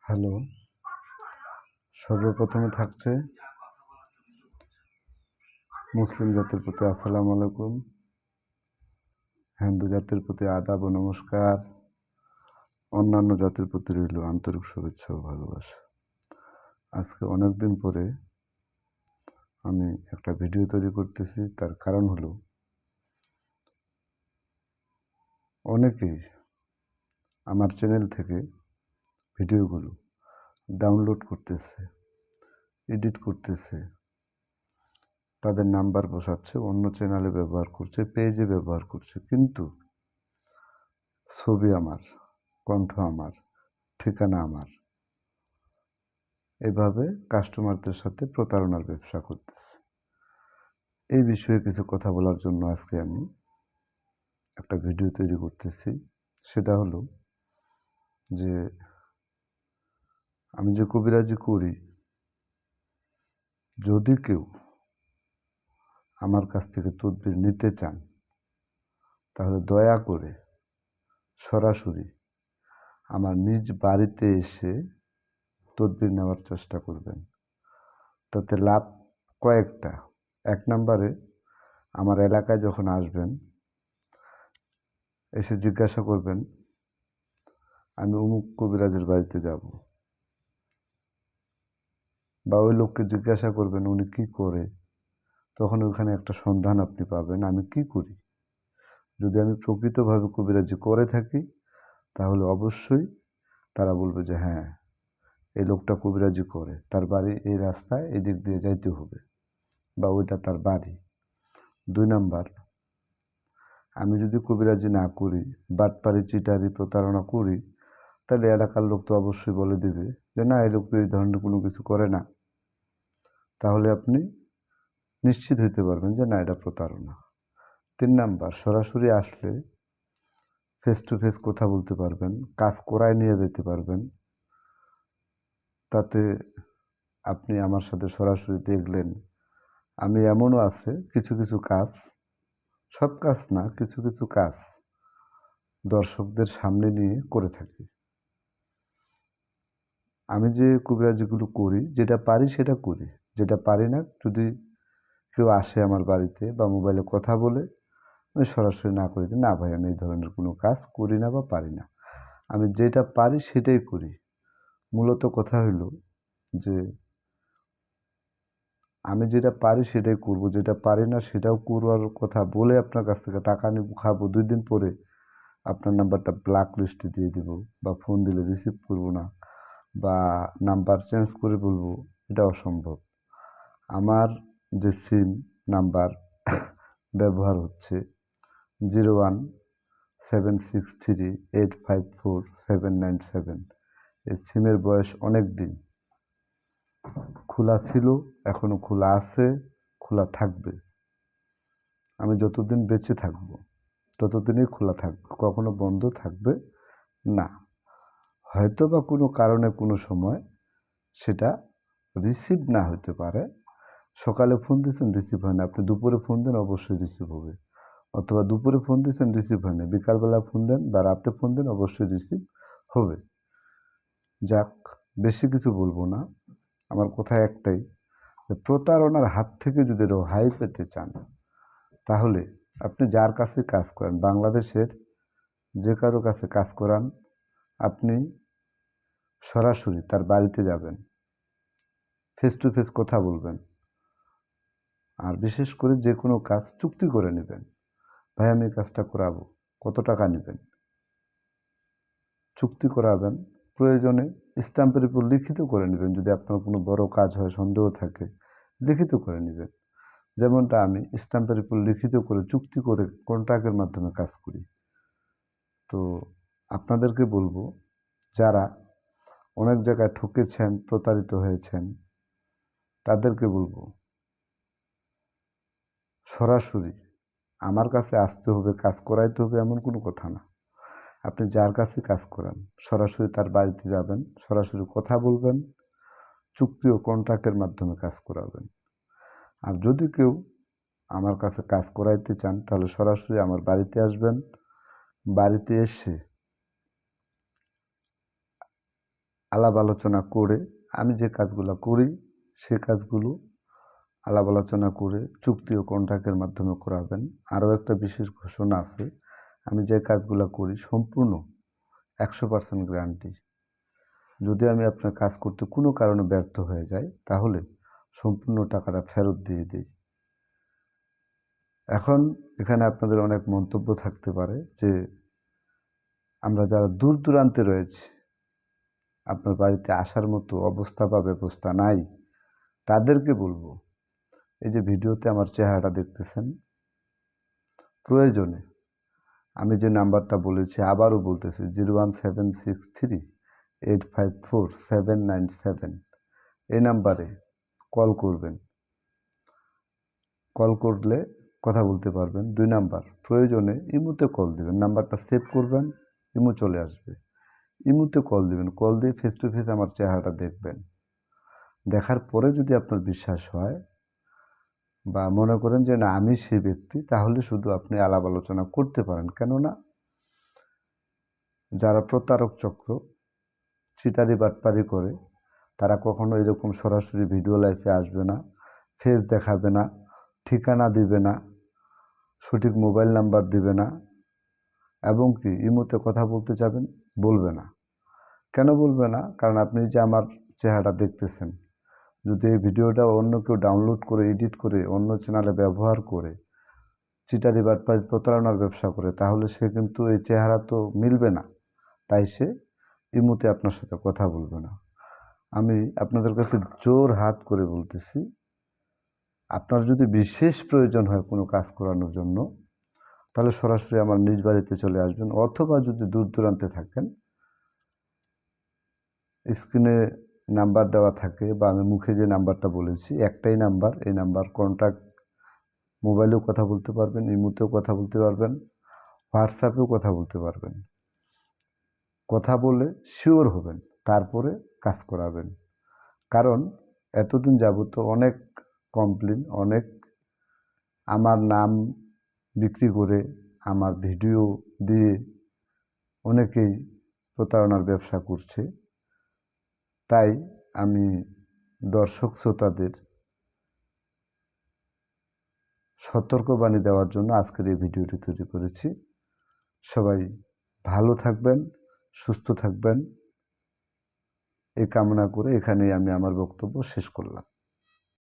Hello, সর্বপ্রথমে থাকছে মুসলিম জাতির প্রতি আসসালামু আলাইকুম, হিন্দু জাতির প্রতি আদাব ও নমস্কার, অন্যান্য জাতির প্রতি রইল আন্তরিক শুভেচ্ছা ও ভালোবাসা। আজকে অনেক দিন পরে আমি একটা ভিডিও তৈরি করতেছি। তার কারণ হলো অনেকেই আমার চ্যানেল থেকে ভিডিওগুলো ডাউনলোড করতেছে, এডিট করতেছে, তাদের নাম্বার বসাচ্ছে, অন্য চ্যানেলে ব্যবহার করছে, পেজে ব্যবহার করছে, কিন্তু ছবি আমার, কণ্ঠ আমার, ঠিকানা আমার, এভাবে কাস্টমারদের সাথে প্রতারণার ব্যবসা করতেছে। এই বিষয়ে কিছু কথা বলার জন্য আজকে আমি একটা ভিডিও তৈরি করতেছি। সেটা হলো যে আমি যে কবিরাজি করি, যদি কেউ আমার কাছ থেকে তদবির নিতে চান তাহলে দয়া করে সরাসরি আমার নিজ বাড়িতে এসে তদবির নেওয়ার চেষ্টা করবেন। তাতে লাভ কয়েকটা। এক নম্বরে, আমার এলাকায় যখন আসবেন এসে জিজ্ঞাসা করবেন আমি অমুক কবিরাজের বাড়িতে যাব, বা ওই লোককে জিজ্ঞাসা করবেন উনি কি করে, তখন ওখানে একটা সন্ধান আপনি পাবেন আমি কি করি। যদি আমি প্রকৃতভাবে কবিরাজি করে থাকি তাহলে অবশ্যই তারা বলবে যে হ্যাঁ, এই লোকটা কবিরাজি করে, তার বাড়ি এই রাস্তায় এদিক দিয়ে যাইতে হবে, বা ওইটা তার বাড়ি। 2 নাম্বার, আমি যদি কবিরাজি না করি, বাটপারি, চিটারি, প্রতারণা করি, তাহলে এলাকার লোক তো অবশ্যই বলে দেবে যে না, এই লোক তো এই ধরনের কোনো কিছু করে না। তাহলে আপনি নিশ্চিত হইতে পারবেন যে না, এটা প্রতারণা। 3 নাম্বার, সরাসরি আসলে ফেস টু ফেস কথা বলতে পারবেন, কাজ করায় নিয়ে যেতে পারবেন। তাতে আপনি আমার সাথে সরাসরি দেখলেন। আমি এমনও আছে কিছু কিছু কাজ, সব কাজ না, কিছু কিছু কাজ দর্শকদের সামনে নিয়ে করে থাকি। আমি যে কবিরাজিগুলো করি, যেটা পারি সেটা করি, যেটা পারি না, যদি কেউ আসে আমার বাড়িতে বা মোবাইলে কথা বলে, আমি সরাসরি না করে দিই, না ভাই আমি এই ধরনের কোনো কাজ করি না বা পারি না। আমি যেটা পারি সেটাই করি। মূলত কথা হইল যে আমি যেটা পারি সেটাই করব, যেটা পারি না সেটাও করবার কথা বলে আপনার কাছ থেকে টাকা নিব, খাবো, 2 দিন পরে আপনার নাম্বারটা ব্ল্যাক লিস্টে দিয়ে দিব, বা ফোন দিলে রিসিভ করব না, বা নাম্বার চেঞ্জ করে বলবো, এটা অসম্ভব। আমার যে সিম নাম্বার ব্যবহার হচ্ছে 01763854 797, এই সিমের বয়স অনেক দিন। খোলা ছিল, এখনো খোলা আছে, খোলা থাকবে। আমি যতদিন বেঁচে থাকবো ততদিনই খোলা থাকবে, কখনো বন্ধ থাকবে না। হয়তো বা কোনো কারণে কোনো সময় সেটা রিসিভ না হতে পারে। সকালে ফোন দিয়েছেন, রিসিভ হয় না, আপনি দুপুরে ফোন দেন, অবশ্যই রিসিভ হবে। অথবা দুপুরে ফোন দিয়েছেন, রিসিভ হয় না, বিকালবেলা ফোন দেন বা রাতে ফোন দেন, অবশ্যই রিসিভ হবে। যাক, বেশি কিছু বলবো না। আমার কথা একটাই, যে প্রতারণার হাত থেকে যদি রেহাই পেতে চান তাহলে আপনি যার কাছে কাজ করেন, বাংলাদেশের যে কারো কাছে কাজ করান, আপনি সরাসরি তার বাড়িতে যাবেন, ফেস টু ফেস কথা বলবেন। আর বিশেষ করে যে কোনো কাজ চুক্তি করে নেবেন। ভাই আমি এই কাজটা করাবো, কত টাকা নেবেন, চুক্তি করাবেন। প্রয়োজনে স্ট্যাম্পের উপর লিখিত করে নেবেন। যদি আপনার কোনো বড় কাজ হয়, সন্দেহ থাকে, লিখিত করে নেবেন। যেমনটা আমি স্ট্যাম্পের উপর লিখিত করে, চুক্তি করে, কন্ট্রাক্টের মাধ্যমে কাজ করি। তো আপনাদেরকে বলবো, যারা অনেক জায়গায় ঠকেছেন, প্রতারিত হয়েছেন, তাদেরকে বলবো সরাসরি আমার কাছে আসতে হবে, কাজ করাইতে হবে, এমন কোনো কথা না। আপনি যার কাছে কাজ করান সরাসরি তার বাড়িতে যাবেন, সরাসরি কথা বলবেন, চুক্তি ও কন্ট্রাক্টের মাধ্যমে কাজ করাবেন। আর যদি কেউ আমার কাছে কাজ করাইতে চান তাহলে সরাসরি আমার বাড়িতে আসবেন। বাড়িতে এসে আলাপ আলোচনা করে আমি যে কাজগুলো করি সে কাজগুলো আলাপ আলোচনা করে চুক্তি ও কন্ট্রাক্টের মাধ্যমে করাবেন। আরও একটা বিশেষ ঘোষণা আছে, আমি যে কাজগুলো করি সম্পূর্ণ 100% গ্যারান্টি। যদি আমি আপনার কাজ করতে কোনো কারণে ব্যর্থ হয়ে যাই তাহলে সম্পূর্ণ টাকাটা ফেরত দিয়ে দিই। এখন এখানে আপনাদের অনেক মন্তব্য থাকতে পারে যে আমরা যারা দূর দূরান্তে রয়েছে, আপনার বাড়িতে আসার মতো অবস্থা বা ব্যবস্থা নাই, তাদেরকে বলবো এই যে ভিডিওতে আমার চেহারাটা দেখতেছেন, প্রয়োজনে আমি যে নাম্বারটা বলেছি আবারও বলতেছি 01763854797, এই নাম্বারে কল করবেন। কল করলে কথা বলতে পারবেন। 2 নাম্বার, প্রয়োজনে ইমোতে কল দিবেন, নাম্বারটা সেভ করবেন, ইমো চলে আসবে। ইমোতে কল দিবেন, কল দিয়ে ফেস টু ফেস আমার চেহারাটা দেখবেন। দেখার পরে যদি আপনার বিশ্বাস হয় বা মনে করেন যে না আমি সেই ব্যক্তি, তাহলে শুধু আপনি আলাপ আলোচনা করতে পারেন। কেননা যারা প্রতারক চক্র চিটারি বাটপারি করে তারা কখনো এরকম সরাসরি ভিডিও লাইভে আসবে না, ফেস দেখাবে না, ঠিকানা দিবে না, সঠিক মোবাইল নাম্বার দিবে না, এবং কি ইমোতে কথা বলতে চাবেন বলবে না। কেন বলবে না? কারণ আপনি যে আমার চেহারাটা দেখতেছেন, যদি এই ভিডিওটা অন্য কেউ ডাউনলোড করে এডিট করে অন্য চ্যানেলে ব্যবহার করে চিটারি বাটপারি প্রতারণার ব্যবসা করে, তাহলে সে কিন্তু এই চেহারা তো মিলবে না, তাই সে ইমোতে আপনার সাথে কথা বলবে না। আমি আপনাদের কাছে জোর হাত করে বলতেছি, আপনার যদি বিশেষ প্রয়োজন হয় কোনো কাজ করানোর জন্য, তাহলে সরাসরি আমার নিজ বাড়িতে চলে আসবেন, অথবা যদি দূর দূরান্তে থাকেন স্ক্রিনে নাম্বার দেওয়া থাকে বা আমি মুখে যে নাম্বারটা বলেছি একটাই নাম্বার, এই নাম্বার কন্ট্যাক্ট মোবাইলেও কথা বলতে পারবেন, ইমোতেও কথা বলতে পারবেন, হোয়াটসঅ্যাপেও কথা বলতে পারবেন। কথা বলে শিওর হবেন, তারপরে কাজ করাবেন। কারণ এতদিন যাবত অনেক কমপ্লেন, অনেক আমার নাম বিক্রি করে আমার ভিডিও দিয়ে অনেকেই প্রতারণার ব্যবসা করছে। তাই আমি দর্শক শ্রোতাদের সতর্কবাণী দেওয়ার জন্য আজকের এই ভিডিওটি তৈরি করেছি। সবাই ভালো থাকবেন, সুস্থ থাকবেন, এই কামনা করে এখানেই আমি আমার বক্তব্য শেষ করলাম।